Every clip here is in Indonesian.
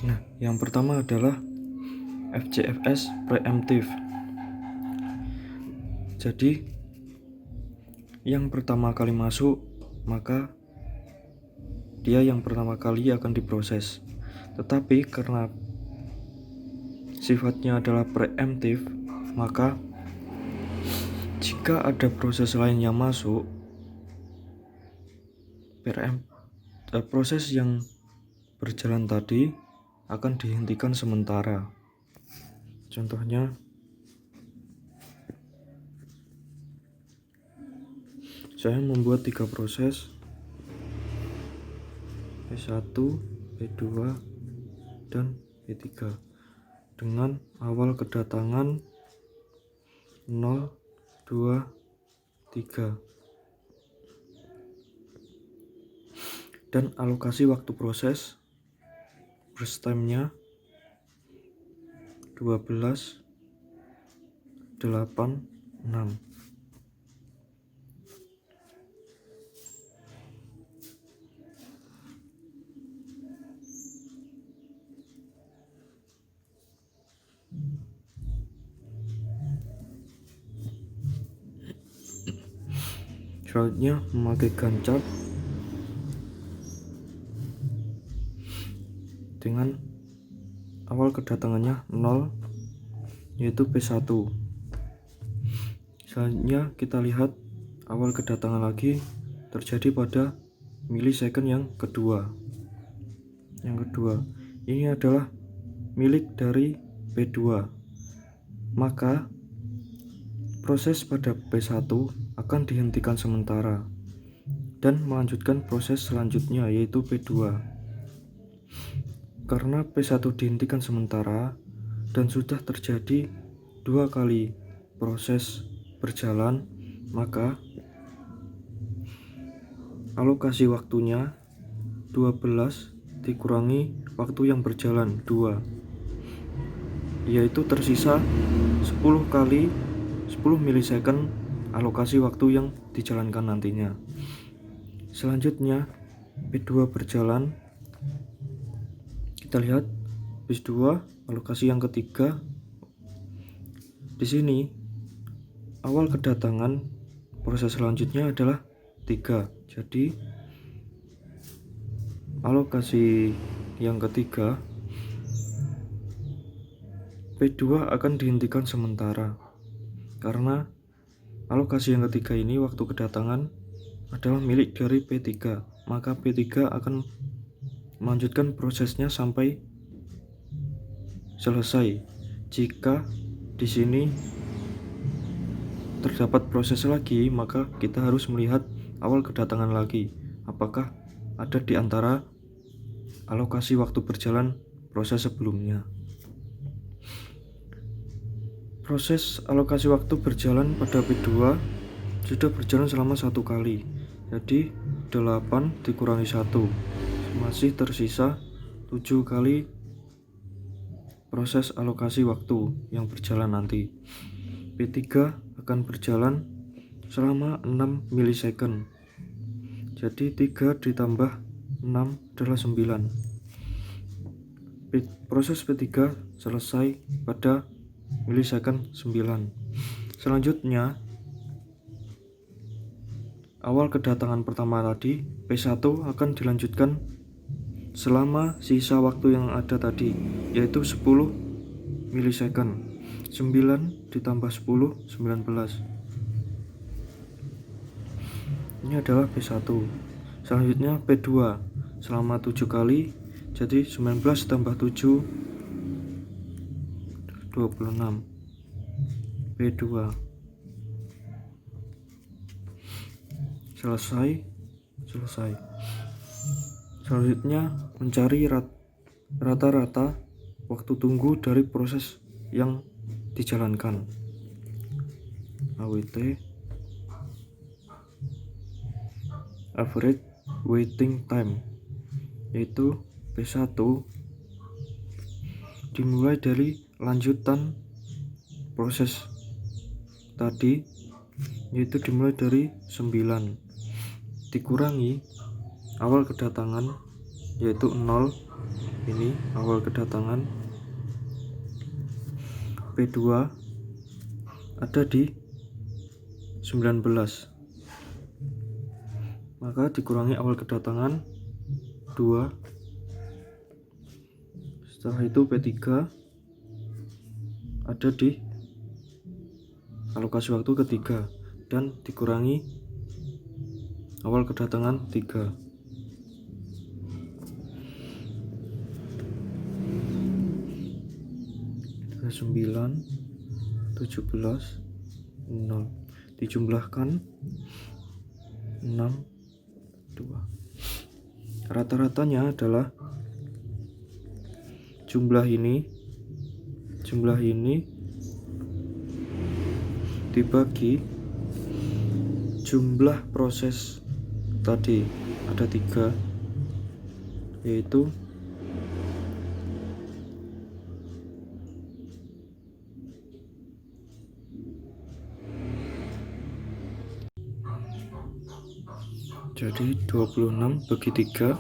Nah, yang pertama adalah FCFS preemptive. Jadi yang pertama kali masuk, maka dia yang pertama kali akan diproses. Tetapi karena sifatnya adalah preemptive, maka jika ada proses lain yang masuk, proses yang berjalan tadi akan dihentikan sementara. Contohnya, saya membuat 3 proses P1, P2, dan P3 dengan awal kedatangan 0, 2, 3 dan alokasi waktu proses burst time-nya 12, 8, 6. Selanjutnya memakai Gantt chart dengan awal kedatangannya 0, yaitu P1. Selanjutnya kita lihat awal kedatangan lagi terjadi pada milisecond yang kedua. Ini adalah milik dari P2. Maka proses pada P1 akan dihentikan sementara dan melanjutkan proses selanjutnya, yaitu P2. Karena P1 dihentikan sementara dan sudah terjadi 2 kali proses berjalan, maka alokasi waktunya 12 dikurangi waktu yang berjalan 2, yaitu tersisa 10 kali 10 milisecond alokasi waktu yang dijalankan nantinya. Selanjutnya P2 berjalan. Kita lihat P2 alokasi yang ketiga. Di sini awal kedatangan proses selanjutnya adalah 3. Jadi alokasi yang ketiga P2 akan dihentikan sementara. Karena alokasi yang ketiga ini waktu kedatangan adalah milik dari P3, maka P3 akan melanjutkan prosesnya sampai selesai. Jika di sini terdapat proses lagi, maka kita harus melihat awal kedatangan lagi, apakah ada di antara alokasi waktu berjalan proses sebelumnya. Proses alokasi waktu berjalan pada P2 sudah berjalan selama 1 kali. Jadi 8 dikurangi 1, masih tersisa 7 kali proses alokasi waktu yang berjalan nanti. P3 akan berjalan selama 6 milisecond. Jadi 3 ditambah 6 adalah 9. Proses P3 selesai pada milisecond 9. Selanjutnya awal kedatangan pertama tadi P1 akan dilanjutkan selama sisa waktu yang ada tadi, yaitu 10 milisecond. 9 ditambah 10, 19. Ini adalah P1. Selanjutnya P2 selama 7 kali, jadi 19 tambah 7 26. P2 selesai. Selanjutnya mencari rata-rata waktu tunggu dari proses yang dijalankan. AWT, average waiting time, yaitu P1 dimulai dari lanjutan proses tadi, yaitu dimulai dari 9 dikurangi awal kedatangan, yaitu 0, ini awal kedatangan, P2 ada di 19, maka dikurangi awal kedatangan 2. Setelah itu P3 ada di alokasi waktu ketiga dan dikurangi awal kedatangan 3. Ada 9, 17, 0 dijumlahkan 6, 2. Rata-ratanya adalah jumlah ini dibagi jumlah proses tadi, ada 3, yaitu jadi 26 bagi 3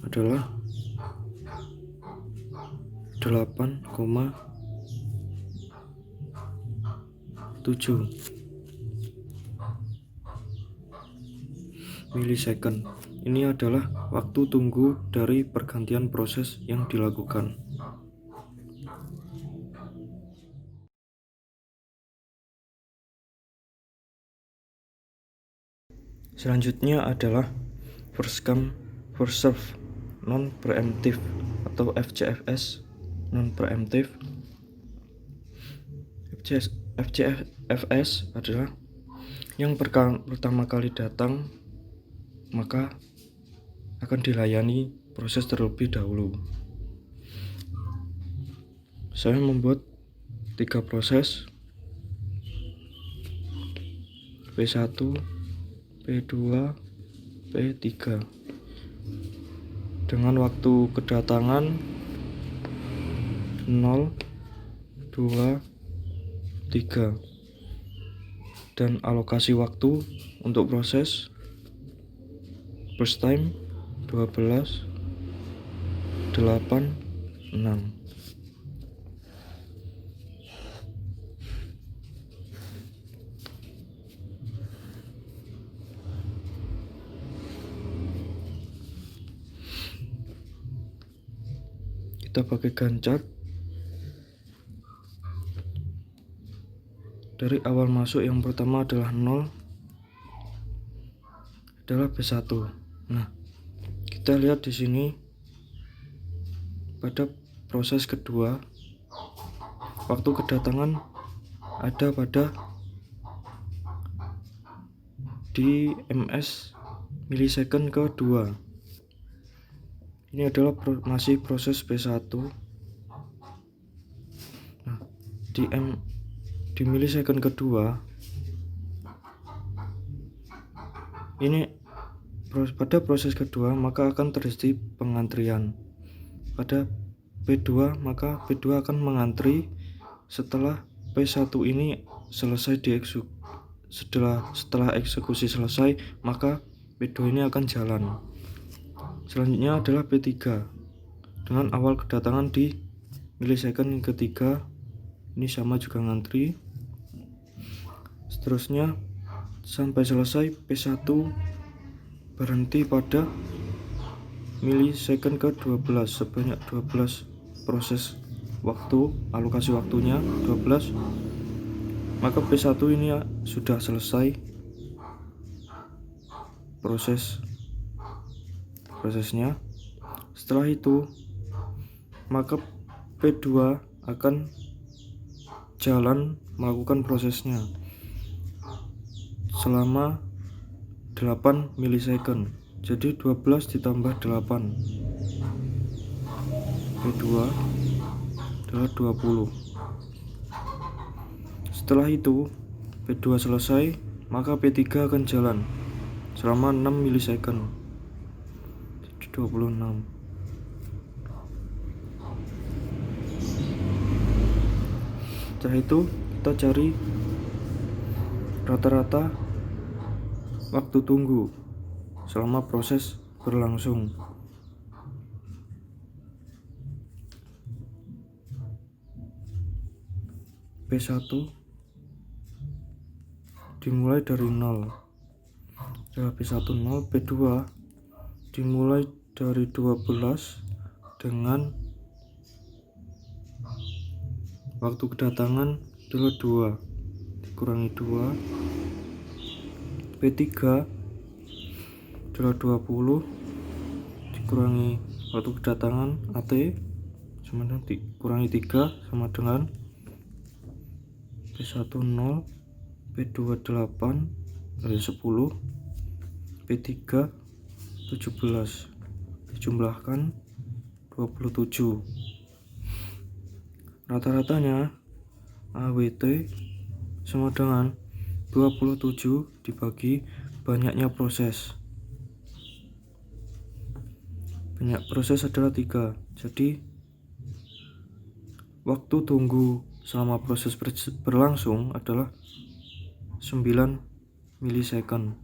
adalah 8,7 milisecond. Ini adalah waktu tunggu dari pergantian proses yang dilakukan. Selanjutnya adalah first come first serve non preemptive atau FCFS non preemptive. FCFS adalah yang pertama kali datang maka akan dilayani proses terlebih dahulu. Saya membuat 3 proses, P1, P2, P3 dengan waktu kedatangan 0, 2, 3 dan alokasi waktu untuk proses first time 12, 8, 6. Kita pakai Gantt chart. Dari awal masuk yang pertama adalah 0, adalah P1. Nah, kita lihat di sini pada proses kedua waktu kedatangan ada pada di ms milisecond kedua. Ini adalah masih proses P1. Nah, di milisecond kedua ini pada proses kedua maka akan terjadi pengantrian. Pada P2 maka P2 akan mengantri setelah P1 ini selesai setelah eksekusi selesai maka P2 ini akan jalan. Selanjutnya adalah P3 dengan awal kedatangan di milisecond ketiga, ini sama juga ngantri. Seterusnya sampai selesai P1 berhenti pada milisecond ke-12 sebanyak 12 proses waktu, alokasi waktunya 12. Maka P1 ini sudah selesai prosesnya. Setelah itu maka P2 akan jalan melakukan prosesnya selama 8 milisecond. Jadi 12 ditambah 8 P2 adalah 20. Setelah itu P2 selesai maka P3 akan jalan selama 6 milisecond. 26. Setelah itu kita cari rata-rata waktu tunggu selama proses berlangsung. P1 dimulai dari 0 adalah P1 0, P2 dimulai dari 12 dengan waktu kedatangan adalah 2 dikurangi 2, P3 adalah 20 dikurangi waktu kedatangan AT sama dengan dikurangi 3 sama dengan P1 0, P2 8 dari 10, P3 17 dijumlahkan 27. Rata-ratanya AWT sama dengan 27 dibagi banyaknya proses. Banyak proses adalah 3. Jadi waktu tunggu selama proses berlangsung adalah 9 milisecond.